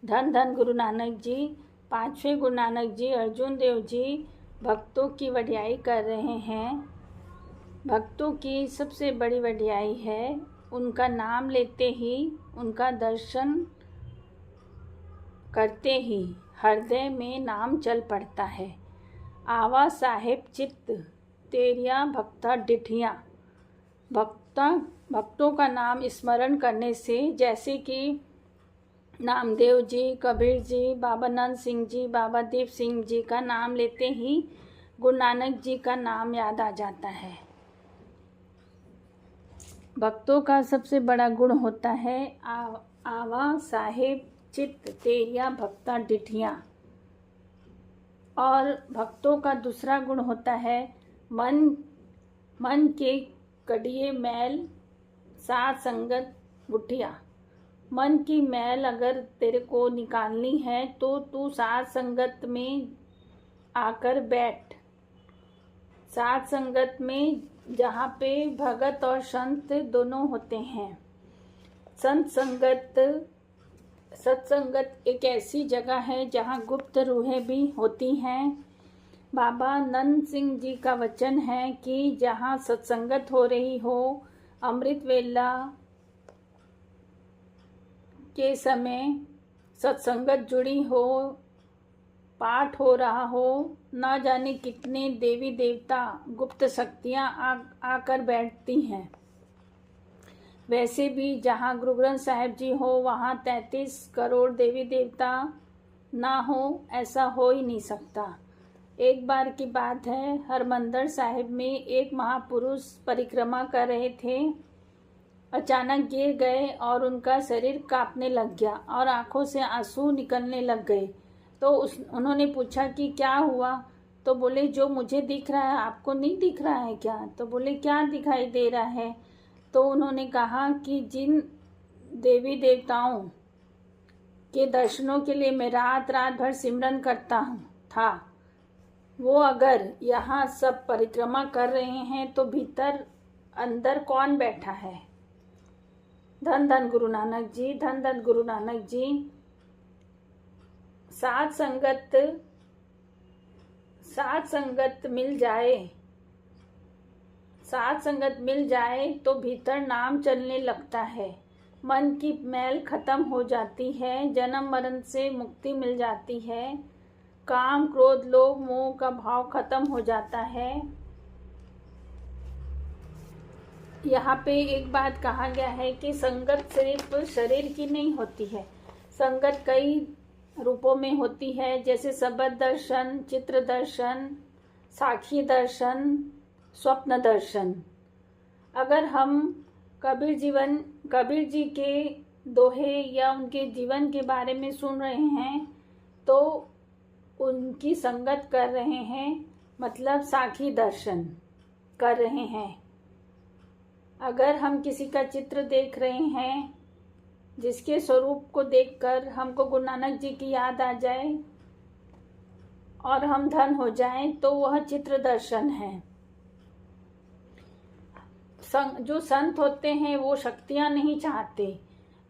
धन धन गुरु नानक जी। पांचवें गुरु नानक जी अर्जुन देव जी भक्तों की वडियाई कर रहे हैं। भक्तों की सबसे बड़ी वडियाई है उनका नाम लेते ही, उनका दर्शन करते ही हृदय में नाम चल पड़ता है। आवा साहेब चित्त तेरिया भक्ता डिठियाँ। भक्तों का नाम स्मरण करने से, जैसे कि नामदेव जी, कबीर जी, बाबा नंद सिंह जी, बाबा दीप सिंह जी का नाम लेते ही गुरु नानक जी का नाम याद आ जाता है। भक्तों का सबसे बड़ा गुण होता है आवा साहेब चित्त तेरिया भक्ता डिठियाँ। और भक्तों का दूसरा गुण होता है मन के कड़िए मैल साथ संगत बुढ़िया। मन की मैल अगर तेरे को निकालनी है तो तू साथ संगत में आकर बैठ। साथ संगत में जहाँ पे भगत और संत दोनों होते हैं। सत्संगत एक ऐसी जगह है जहाँ गुप्त रूहें भी होती हैं। बाबा नंद सिंह जी का वचन है कि जहाँ सत्संगत हो रही हो, अमृत वेला के समय सत्संगत जुड़ी हो, पाठ हो रहा हो, ना जाने कितने देवी देवता गुप्त शक्तियाँ आकर बैठती हैं। वैसे भी जहाँ गुरु ग्रंथ साहिब जी हो वहाँ 33 करोड़ देवी देवता ना हो, ऐसा हो ही नहीं सकता। एक बार की बात है, हरमंदिर साहिब में एक महापुरुष परिक्रमा कर रहे थे। अचानक गिर गए और उनका शरीर कांपने लग गया और आंखों से आंसू निकलने लग गए। तो उन्होंने पूछा कि क्या हुआ? तो बोले जो मुझे दिख रहा है आपको नहीं दिख रहा है क्या? तो बोले क्या दिखाई दे रहा है? तो उन्होंने कहा कि जिन देवी देवताओं के दर्शनों के लिए मैं रात भर सिमरन करता था, वो अगर यहाँ सब परिक्रमा कर रहे हैं तो भीतर अंदर कौन बैठा है? धन धन गुरु नानक जी, धन धन गुरु नानक जी। साथ संगत मिल जाए तो भीतर नाम चलने लगता है। मन की मैल खत्म हो जाती है, जन्म मरण से मुक्ति मिल जाती है, काम क्रोध लोभ मोह का भाव खत्म हो जाता है। यहाँ पे एक बात कहा गया है कि संगत सिर्फ शरीर की नहीं होती है, संगत कई रूपों में होती है, जैसे शब्द दर्शन, चित्र दर्शन, साक्षी दर्शन, स्वप्न दर्शन। अगर हम कबीर जी के दोहे या उनके जीवन के बारे में सुन रहे हैं तो उनकी संगत कर रहे हैं, मतलब साक्षी दर्शन कर रहे हैं। अगर हम किसी का चित्र देख रहे हैं जिसके स्वरूप को देखकर हमको गुरु नानक जी की याद आ जाए और हम धन हो जाएं तो वह चित्र दर्शन है। जो संत होते हैं वो शक्तियां नहीं चाहते,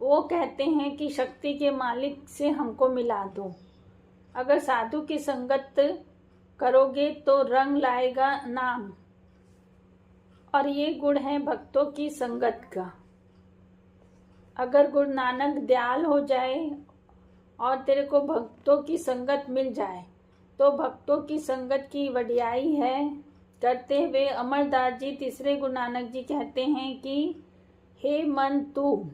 वो कहते हैं कि शक्ति के मालिक से हमको मिला दो। अगर साधु की संगत करोगे तो रंग लाएगा नाम, और ये गुण है भक्तों की संगत का। अगर गुरु नानक दयाल हो जाए और तेरे को भक्तों की संगत मिल जाए तो भक्तों की संगत की वडियाई है। करते हुए अमरदास जी तीसरे गुरु नानक जी कहते हैं कि हे मन तू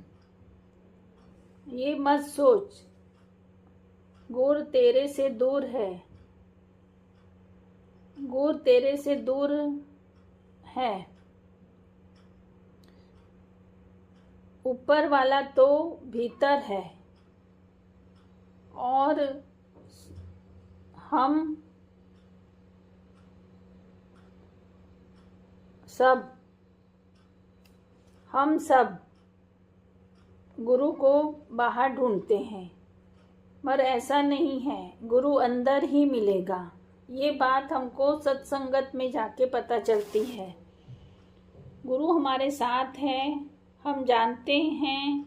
ये मत सोच, गुरु तेरे से दूर है, गुरु तेरे से दूर है, ऊपर वाला तो भीतर है और हम सब गुरु को बाहर ढूंढते हैं, पर ऐसा नहीं है, गुरु अंदर ही मिलेगा। ये बात हमको सत्संगत में जाके पता चलती है। गुरु हमारे साथ हैं, हम जानते हैं,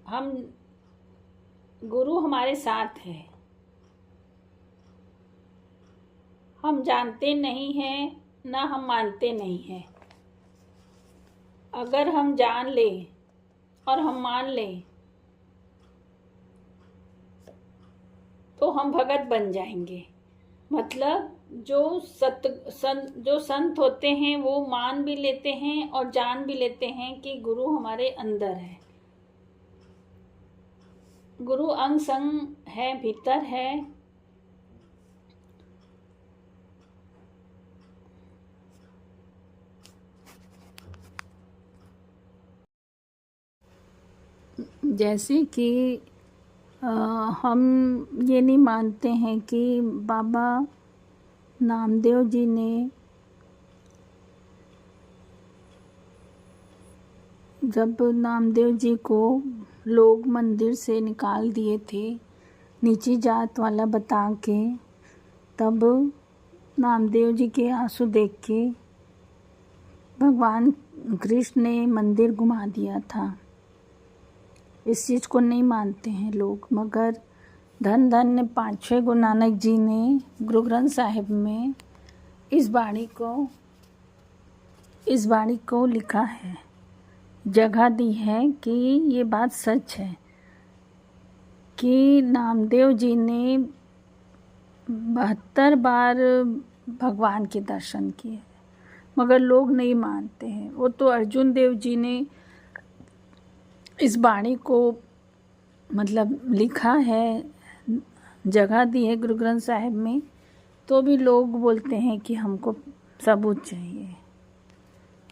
हम गुरु हमारे साथ है। हम जानते नहीं हैं ना हम मानते नहीं हैं। अगर हम जान लें और हम मान लें तो हम भगत बन जाएंगे। मतलब जो संत होते हैं वो मान भी लेते हैं और जान भी लेते हैं कि गुरु हमारे अंदर है। गुरु अंग संग है, भीतर है। जैसे कि हम ये नहीं मानते हैं कि बाबा नामदेव जी ने जब नामदेव जी को लोग मंदिर से निकाल दिए थे नीची जात वाला बता के, तब नामदेव जी के आंसू देख के भगवान कृष्ण ने मंदिर घुमा दिया था। इस चीज़ को नहीं मानते हैं लोग, मगर धन धन पांचवें गुरु नानक जी ने गुरु ग्रंथ साहिब में इस बाणी को लिखा है, जगह दी है कि ये बात सच है कि नामदेव जी ने 72 बार भगवान के दर्शन किए, मगर लोग नहीं मानते हैं। वो तो अर्जुन देव जी ने इस बाणी को मतलब लिखा है, जगह दी है गुरु ग्रंथ साहिब में, तो भी लोग बोलते हैं कि हमको सबूत चाहिए।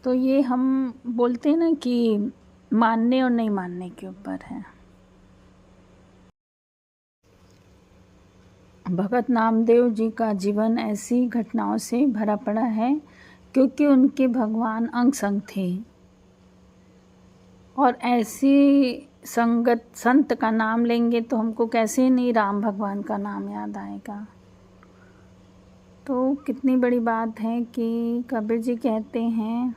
तो ये हम बोलते हैं ना कि मानने और नहीं मानने के ऊपर है। भगत नामदेव जी का जीवन ऐसी घटनाओं से भरा पड़ा है क्योंकि उनके भगवान अंग संग थे, और ऐसी संत का नाम लेंगे तो हमको कैसे नहीं राम भगवान का नाम याद आएगा। तो कितनी बड़ी बात है कि कबीर जी कहते हैं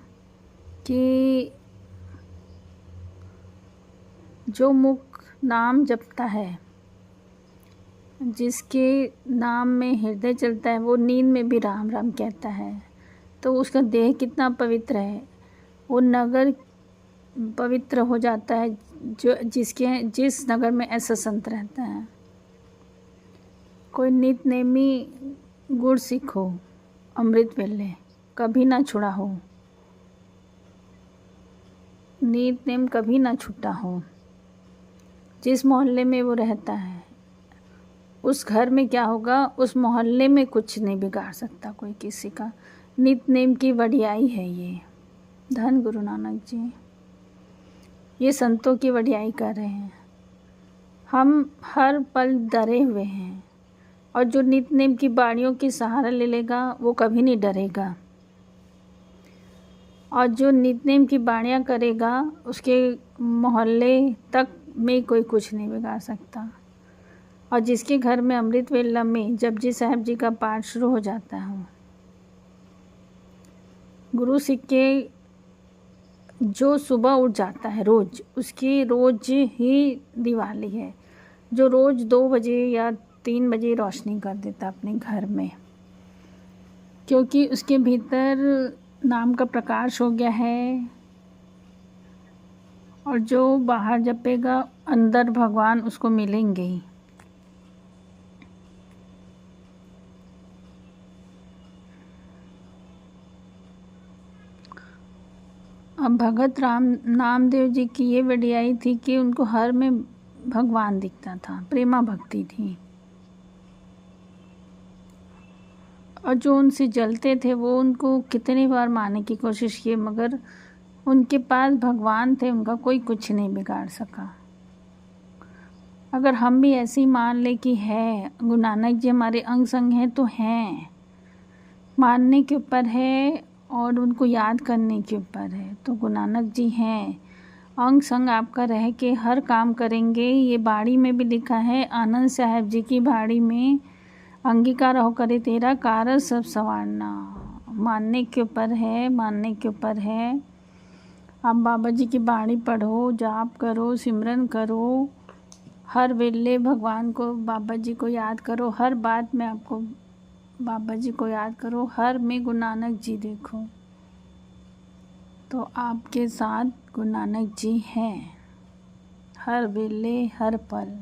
कि जो मुख नाम जपता है, जिसके नाम में हृदय चलता है, वो नींद में भी राम राम कहता है। तो उसका देह कितना पवित्र है, वो नगर पवित्र हो जाता है जिस नगर में ऐसा संत रहता है। कोई नित नेमी गुड़ सीखो, अमृत वेले कभी ना छुड़ा हो, नित नेम कभी ना छूटा हो। जिस मोहल्ले में वो रहता है उस घर में क्या होगा, उस मोहल्ले में कुछ नहीं बिगाड़ सकता कोई किसी का। नित नेम की वडियाई है ये। धन गुरु नानक जी ये संतों की वडियाई कर रहे हैं। हम हर पल डरे हुए हैं, और जो नित नेम की बाणियों की सहारा ले लेगा वो कभी नहीं डरेगा, और जो नित नेम की बाणियाँ करेगा उसके मोहल्ले तक में कोई कुछ नहीं बिगाड़ सकता। और जिसके घर में अमृत वेला में जपजी साहिब जी का पाठ शुरू हो जाता है, गुरु सिक्के जो सुबह उठ जाता है रोज़, उसकी रोज़ ही दिवाली है। जो रोज़ 2 बजे या 3 बजे रोशनी कर देता अपने घर में, क्योंकि उसके भीतर नाम का प्रकाश हो गया है। और जो बाहर जपेगा अंदर भगवान उसको मिलेंगे ही। अब भगत नामदेव जी की ये वडियाई थी कि उनको हर में भगवान दिखता था, प्रेमा भक्ति थी। और जो उनसे जलते थे वो उनको कितनी बार मारने की कोशिश की, मगर उनके पास भगवान थे, उनका कोई कुछ नहीं बिगाड़ सका। अगर हम भी ऐसे ही मान ले कि है गुरु नानक जी हमारे अंग संग हैं, तो हैं, मानने के ऊपर है और उनको याद करने के ऊपर है। तो गुरु नानक जी हैं, अंग संग आपका रह के हर काम करेंगे। ये बाड़ी में भी लिखा है, आनंद साहब जी की बाड़ी में, अंगीकार हो करे तेरा कारज सब संवारना। मानने के ऊपर है, मानने के ऊपर है। आप बाबा जी की बाणी पढ़ो, जाप करो, सिमरन करो, हर वेले भगवान को, बाबा जी को याद करो, हर बात में आपको बाबा जी को याद करो, हर में गुरु नानक जी देखो तो आपके साथ गुरु नानक जी हैं, हर वेले हर पल।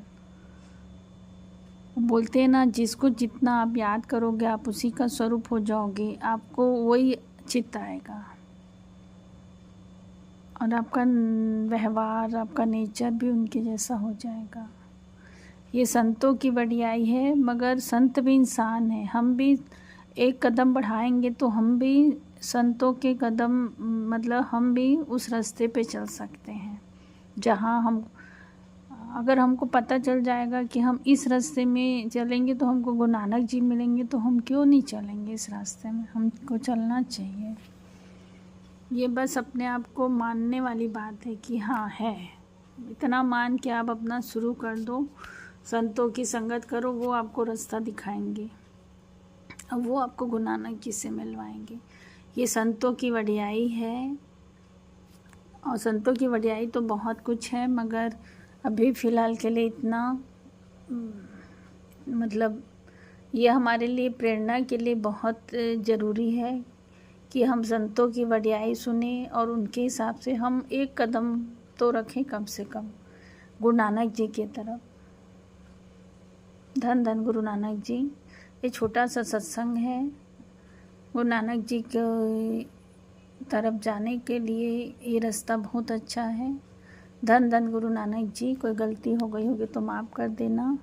बोलते हैं ना, जिसको जितना आप याद करोगे आप उसी का स्वरूप हो जाओगे, आपको वही चित्त आएगा और आपका व्यवहार, आपका नेचर भी उनके जैसा हो जाएगा। ये संतों की बढ़ियाई है, मगर संत भी इंसान है। हम भी एक कदम बढ़ाएंगे तो हम भी संतों के कदम, मतलब हम भी उस रास्ते पे चल सकते हैं जहाँ हम, अगर हमको पता चल जाएगा कि हम इस रास्ते में चलेंगे तो हमको गुरु नानक जी मिलेंगे, तो हम क्यों नहीं चलेंगे इस रास्ते में, हमको चलना चाहिए। ये बस अपने आप को मानने वाली बात है कि हाँ है, इतना मान के आप अपना शुरू कर दो, संतों की संगत करो, वो आपको रास्ता दिखाएंगे और वो आपको गुरु नानक जी से मिलवाएंगे। ये संतों की वडियाई है और संतों की वडियाई तो बहुत कुछ है, मगर अभी फ़िलहाल के लिए इतना, मतलब ये हमारे लिए प्रेरणा के लिए बहुत ज़रूरी है कि हम संतों की वडियाई सुने और उनके हिसाब से हम एक कदम तो रखें कम से कम गुरु नानक जी की तरफ। धन धन गुरु नानक जी। ये छोटा सा सत्संग है, गुरु नानक जी के तरफ जाने के लिए ये रास्ता बहुत अच्छा है। धन धन गुरु नानक जी। कोई गलती हो गई होगी तो माफ़ कर देना।